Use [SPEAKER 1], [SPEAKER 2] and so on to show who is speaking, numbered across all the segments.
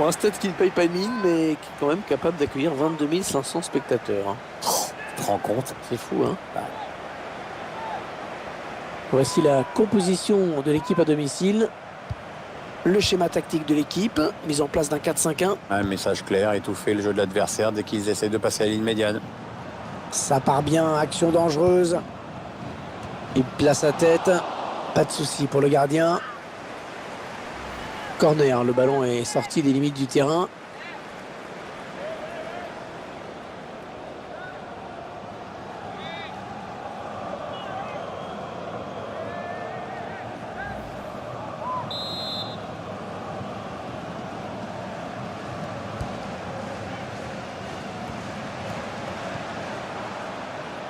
[SPEAKER 1] Pour un stade qui ne paye pas de mine, mais qui est quand même capable d'accueillir 22 500 spectateurs. Hein.
[SPEAKER 2] Tu te rends compte?
[SPEAKER 1] C'est fou, hein?
[SPEAKER 3] Voici la composition de l'équipe à domicile. Le schéma tactique de l'équipe, mise en place d'un 4-5-1.
[SPEAKER 2] Un message clair, étouffer le jeu de l'adversaire dès qu'ils essaient de passer à la ligne médiane.
[SPEAKER 3] Ça part bien, action dangereuse. Il place sa tête. Pas de souci pour le gardien. Corner, le ballon est sorti des limites du terrain.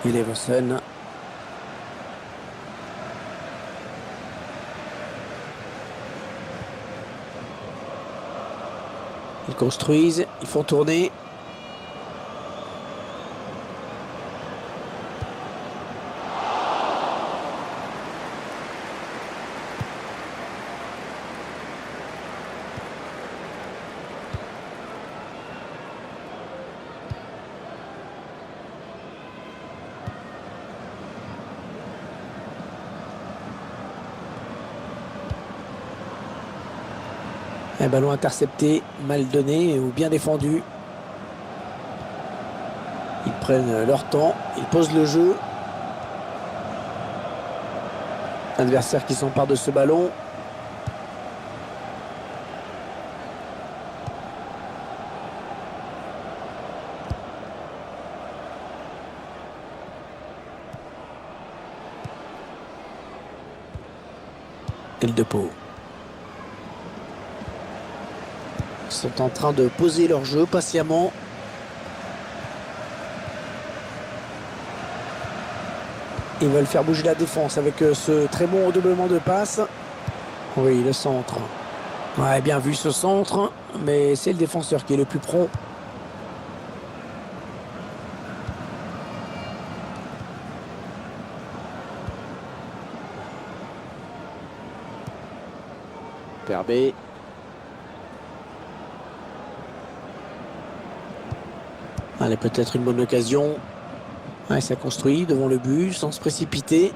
[SPEAKER 3] Il est Vossen. Ils construisent, ils font tourner. Un ballon intercepté, mal donné ou bien défendu. Ils prennent leur temps, ils posent le jeu. Adversaire qui s'empare de ce ballon. Hildepo. Ils sont en train de poser leur jeu patiemment. Ils veulent faire bouger la défense avec ce très bon redoublement de passe. Oui, le centre. Ouais, bien vu ce centre, mais c'est le défenseur qui est le plus prompt. Perbé. Allez, peut-être une bonne occasion. Ouais, ça construit devant le but sans se précipiter.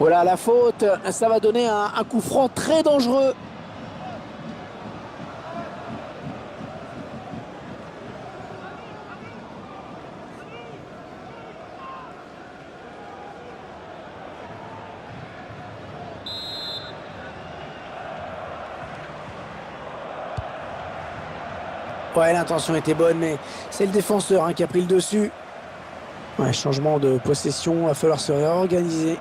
[SPEAKER 3] Voilà la faute. Ça va donner un coup franc très dangereux. Ouais, l'intention était bonne, mais c'est le défenseur qui a pris le dessus. Ouais, changement de possession, il va falloir se réorganiser.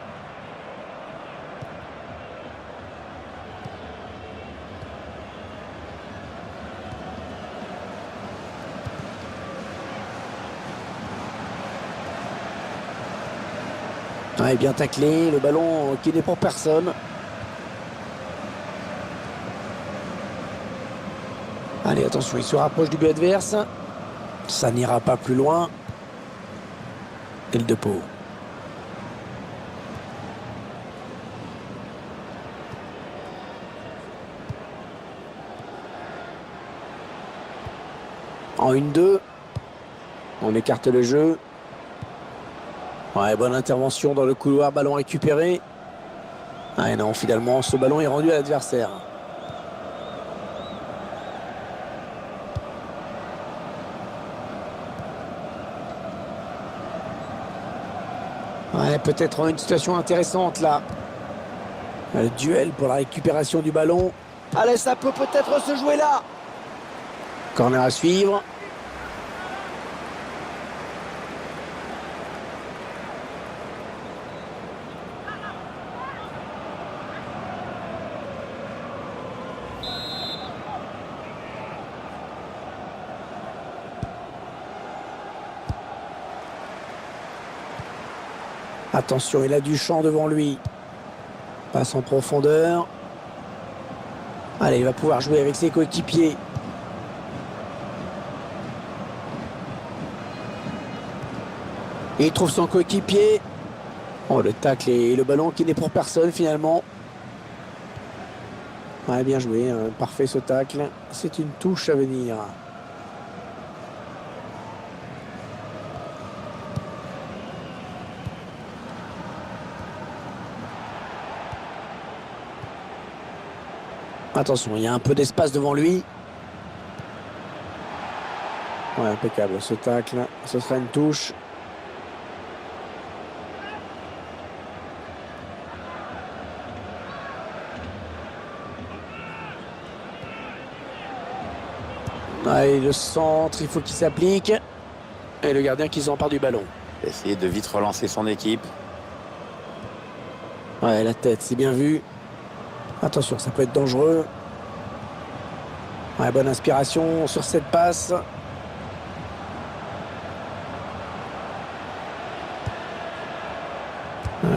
[SPEAKER 3] Ouais, bien taclé, le ballon qui n'est pour personne. Allez, attention, il se rapproche du but adverse. Ça n'ira pas plus loin. Hildepo. En 1-2. On écarte le jeu. Ouais, bonne intervention dans le couloir, ballon récupéré. Ah non, finalement, ce ballon est rendu à l'adversaire. Ouais, peut-être une situation intéressante là. Le duel pour la récupération du ballon. Allez, ça peut peut-être se jouer là. Corner à suivre. Attention, il a du champ devant lui. Passe en profondeur. Allez, il va pouvoir jouer avec ses coéquipiers. Et il trouve son coéquipier. Oh, le tacle et le ballon qui n'est pour personne finalement. Ouais, bien joué, parfait ce tacle. C'est une touche à venir. Attention, il y a un peu d'espace devant lui. Ouais, impeccable ce tacle. Ce sera une touche. Allez, le centre, il faut qu'il s'applique. Et le gardien qui s'empare du ballon.
[SPEAKER 2] Essayer de vite relancer son équipe.
[SPEAKER 3] Ouais, la tête, c'est bien vu. Attention, ça peut être dangereux. Ouais, bonne inspiration sur cette passe.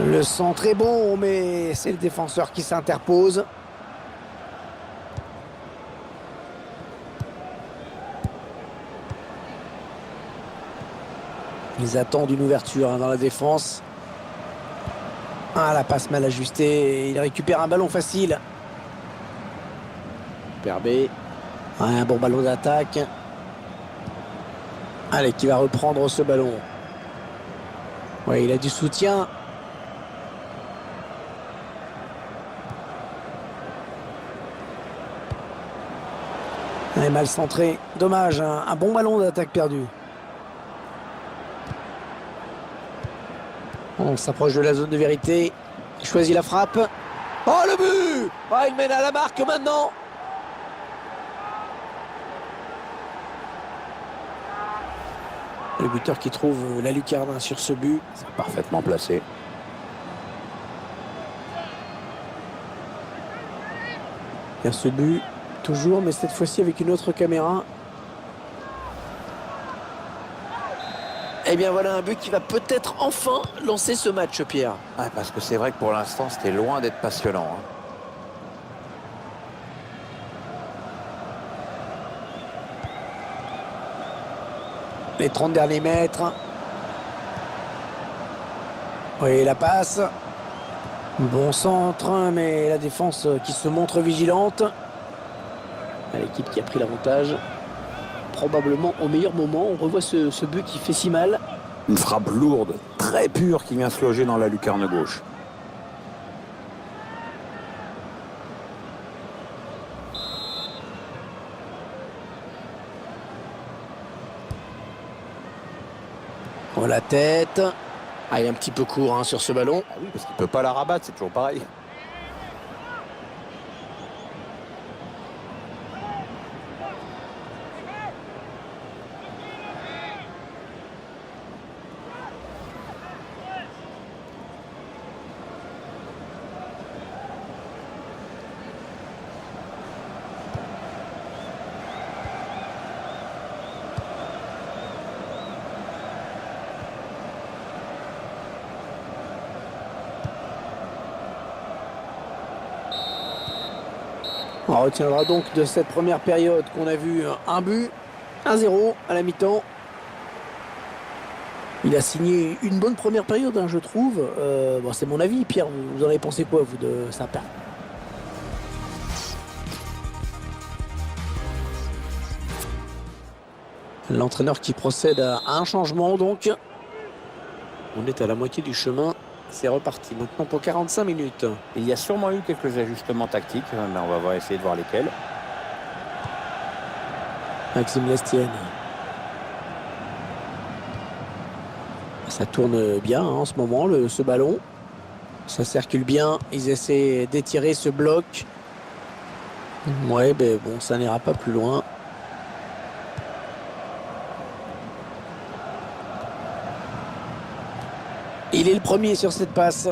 [SPEAKER 3] Le centre est bon, mais c'est le défenseur qui s'interpose. Ils attendent une ouverture dans la défense. Ah, la passe mal ajustée. Il récupère un ballon facile. Perbé. Ouais, un bon ballon d'attaque. Allez, qui va reprendre ce ballon. Ouais, il a du soutien. Allez, mal centré. Dommage, un bon ballon d'attaque perdu. On s'approche de la zone de vérité. Il choisit la frappe. Oh, le but! Ah, il mène à la marque maintenant. Le buteur qui trouve la lucarne sur ce but.
[SPEAKER 2] C'est parfaitement placé.
[SPEAKER 3] Il y a ce but, toujours, mais cette fois-ci avec une autre caméra. Eh bien voilà un but qui va peut-être enfin lancer ce match, Pierre.
[SPEAKER 2] Ouais, parce que c'est vrai que pour l'instant, c'était loin d'être passionnant.
[SPEAKER 3] Les 30 derniers mètres. Oui, la passe. Bon centre, mais la défense qui se montre vigilante. L'équipe qui a pris l'avantage. Probablement au meilleur moment. On revoit ce but qui fait si mal.
[SPEAKER 2] Une frappe lourde, très pure, qui vient se loger dans la lucarne gauche.
[SPEAKER 3] Oh, la tête. Ah, il est un petit peu court sur ce ballon.
[SPEAKER 2] Ah oui, parce qu'il ne peut pas la rabattre, c'est toujours pareil.
[SPEAKER 3] On retiendra donc de cette première période qu'on a vu un but, 1-0 à la mi-temps. Il a signé une bonne première période, je trouve. Bon, c'est mon avis, Pierre. Vous en avez pensé quoi, vous, de sa perte? L'entraîneur qui procède à un changement, donc. On est à la moitié du chemin. C'est reparti maintenant pour 45 minutes.
[SPEAKER 2] Il y a sûrement eu quelques ajustements tactiques, mais on va essayer de voir lesquels.
[SPEAKER 3] Maxime Lestienne. Ça tourne bien en ce moment, ce ballon. Ça circule bien. Ils essaient d'étirer ce bloc. Ouais, ben bon, ça n'ira pas plus loin. Il est le premier sur cette passe.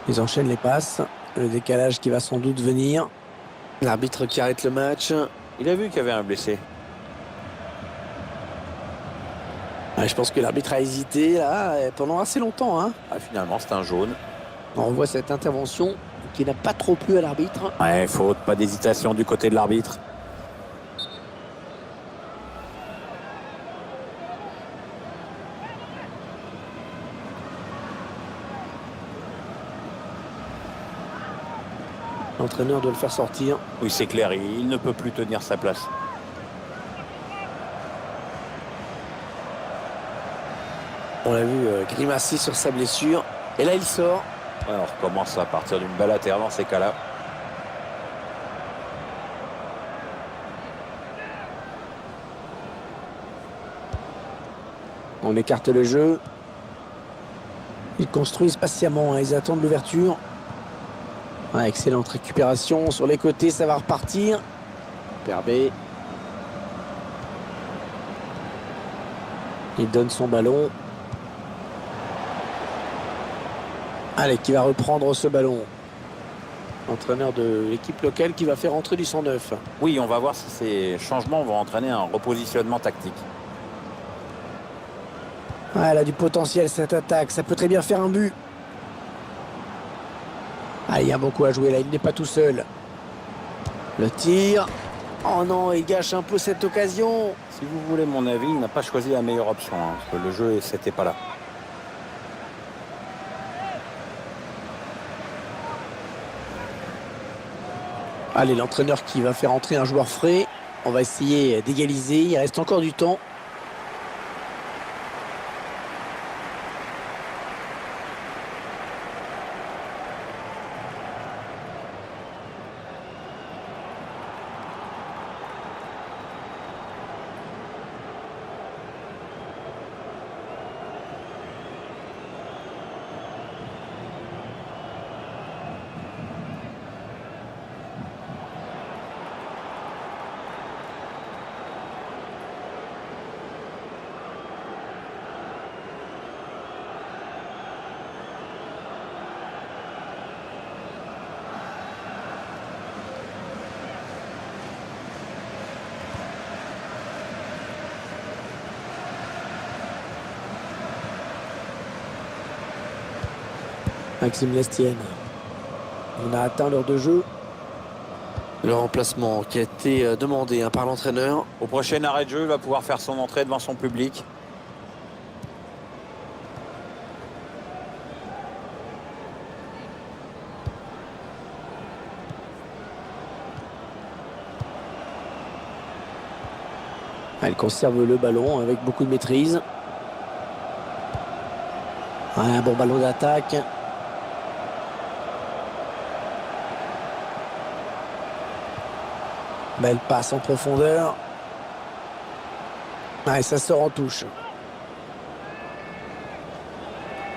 [SPEAKER 3] Ils enchaînent les passes. Le décalage qui va sans doute venir. L'arbitre qui arrête le match.
[SPEAKER 2] Il a vu qu'il y avait un blessé.
[SPEAKER 3] Je pense que l'arbitre a hésité là pendant assez longtemps.
[SPEAKER 2] Ah, finalement, c'est un jaune.
[SPEAKER 3] On revoit cette intervention qui n'a pas trop plu à l'arbitre.
[SPEAKER 2] Ouais, faute, pas d'hésitation du côté de l'arbitre.
[SPEAKER 3] L'entraîneur doit le faire sortir.
[SPEAKER 2] Oui, c'est clair, il ne peut plus tenir sa place.
[SPEAKER 3] On l'a vu grimacer sur sa blessure. Et là, il sort.
[SPEAKER 2] Ouais, on recommence à partir d'une balle à terre dans ces cas-là.
[SPEAKER 3] On écarte le jeu. Ils construisent patiemment, hein. Ils attendent l'ouverture. Ouais, excellente récupération sur les côtés, ça va repartir. Perbé. Il donne son ballon. Allez, qui va reprendre ce ballon? L'entraîneur de l'équipe locale qui va faire entrer du 109.
[SPEAKER 2] Oui, on va voir si ces changements vont entraîner un repositionnement tactique.
[SPEAKER 3] Ah, elle a du potentiel cette attaque, ça peut très bien faire un but. Ah, il y a beaucoup à jouer là, il n'est pas tout seul. Le tir. Oh non, il gâche un peu cette occasion.
[SPEAKER 2] Si vous voulez mon avis, il n'a pas choisi la meilleure option, hein, parce que le jeu, c'était pas là.
[SPEAKER 3] Allez, l'entraîneur qui va faire entrer un joueur frais. On va essayer d'égaliser, il reste encore du temps. Maxime Lestienne. On a atteint l'heure de jeu.
[SPEAKER 1] Le remplacement qui a été demandé par l'entraîneur.
[SPEAKER 2] Au prochain arrêt de jeu, il va pouvoir faire son entrée devant son public.
[SPEAKER 3] Elle conserve le ballon avec beaucoup de maîtrise. Un bon ballon d'attaque. Belle passe en profondeur. Et ça sort en touche.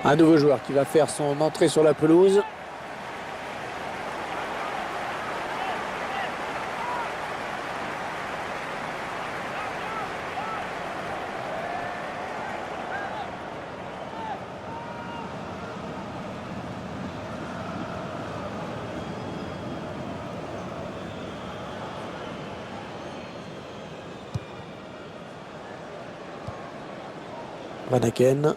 [SPEAKER 3] Un nouveau joueur qui va faire son entrée sur la pelouse. Van Aken.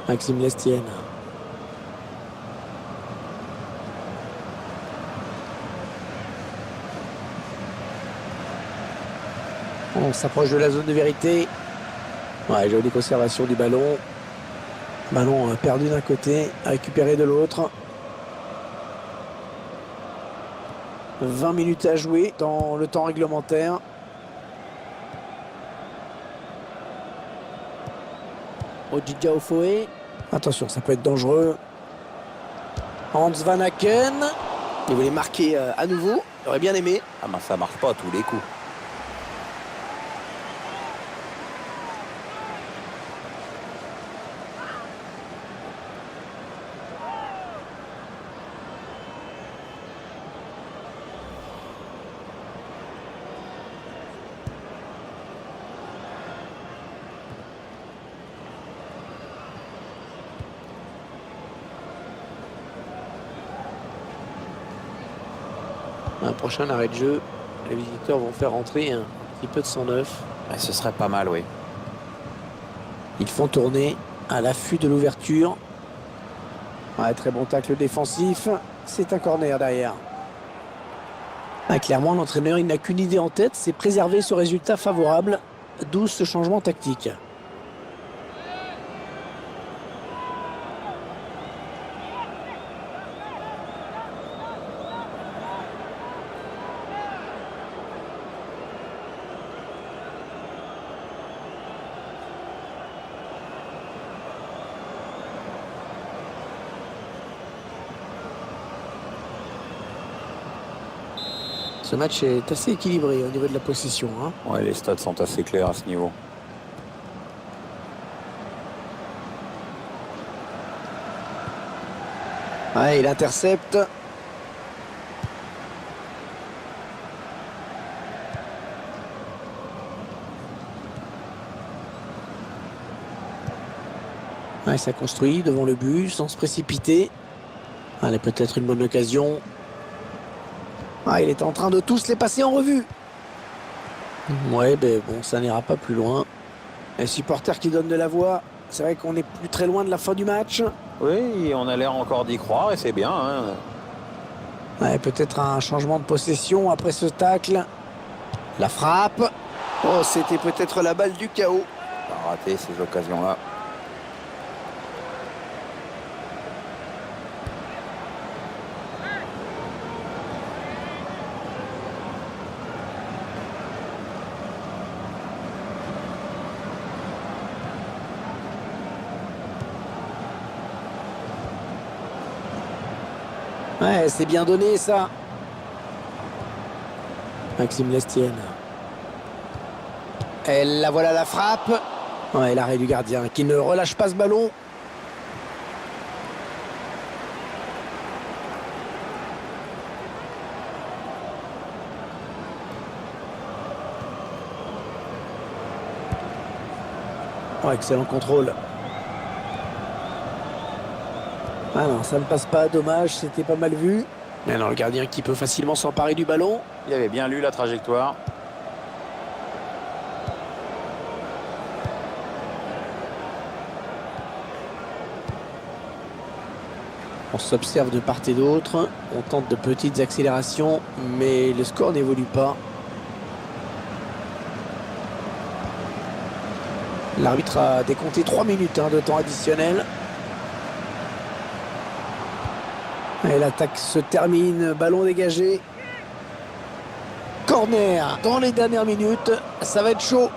[SPEAKER 3] Maxime Lestienne. On s'approche de la zone de vérité. Ouais, jolie conservation du ballon. Ballon perdu d'un côté, récupéré de l'autre. 20 minutes à jouer dans le temps réglementaire. Odidja Ofoe. Attention, ça peut être dangereux. Hans Van Aken. Il voulait marquer à nouveau. Il aurait bien aimé.
[SPEAKER 2] Ah ben ça marche pas à tous les coups.
[SPEAKER 3] Un prochain arrêt de jeu. Les visiteurs vont faire entrer un petit peu de 109.
[SPEAKER 2] Ouais, ce serait pas mal, oui.
[SPEAKER 3] Ils font tourner à l'affût de l'ouverture. Ouais, très bon tacle défensif. C'est un corner derrière. Ah, clairement, l'entraîneur, il n'a qu'une idée en tête, c'est préserver ce résultat favorable, d'où ce changement tactique. Ce match est assez équilibré au niveau de la possession, hein.
[SPEAKER 2] Ouais, les stats sont assez clairs à ce niveau.
[SPEAKER 3] Ouais, il intercepte. Ouais, ça construit devant le but sans se précipiter. Allez, peut-être une bonne occasion. Ah, il est en train de tous les passer en revue. Ouais, ben bon, ça n'ira pas plus loin. Les supporters qui donnent de la voix. C'est vrai qu'on n'est plus très loin de la fin du match.
[SPEAKER 2] Oui, on a l'air encore d'y croire et c'est bien, hein.
[SPEAKER 3] Ouais, peut-être un changement de possession après ce tacle. La frappe.
[SPEAKER 1] Oh, c'était peut-être la balle du chaos.
[SPEAKER 2] Pas rater ces occasions-là.
[SPEAKER 3] Ouais, c'est bien donné ça. Maxime Lestienne. Et la voilà la frappe. Ouais, l'arrêt du gardien qui ne relâche pas ce ballon. Oh, excellent contrôle. Ah non, ça ne passe pas, dommage, c'était pas mal vu. Mais non, le gardien qui peut facilement s'emparer du ballon.
[SPEAKER 2] Il avait bien lu la trajectoire.
[SPEAKER 3] On s'observe de part et d'autre. On tente de petites accélérations, mais le score n'évolue pas. L'arbitre a décompté 3 minutes de temps additionnel. Et l'attaque se termine, ballon dégagé. Corner dans les dernières minutes, ça va être chaud.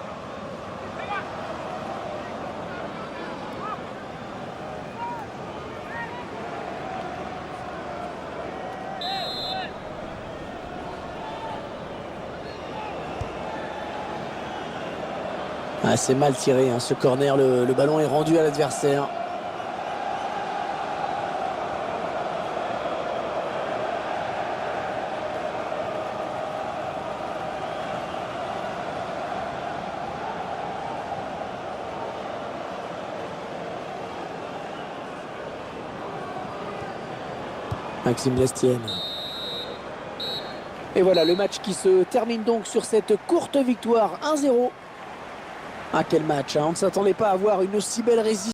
[SPEAKER 3] Ah, c'est mal tiré, hein, ce corner, le ballon est rendu à l'adversaire. Maxime Lestienne. Et voilà le match qui se termine donc sur cette courte victoire 1-0. Ah, quel match, hein. On ne s'attendait pas à avoir une aussi belle résistance.